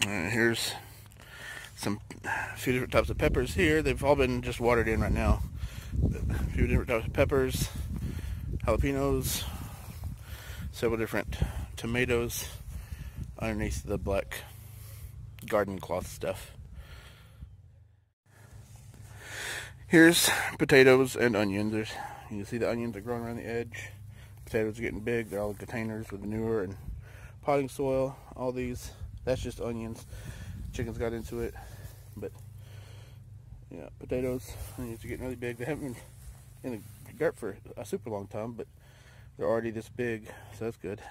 Here's a few different types of peppers here. They've all been just watered in right now. A few different types of peppers, jalapenos, several different tomatoes underneath the black garden cloth stuff. Here's potatoes and onions. You can see the onions are growing around the edge. Potatoes are getting big. They're all in containers with manure and potting soil. All these, that's just onions. Chickens got into it, but yeah, potatoes, onions are getting really big. They haven't been in the dirt for a super long time, but they're already this big, so that's good.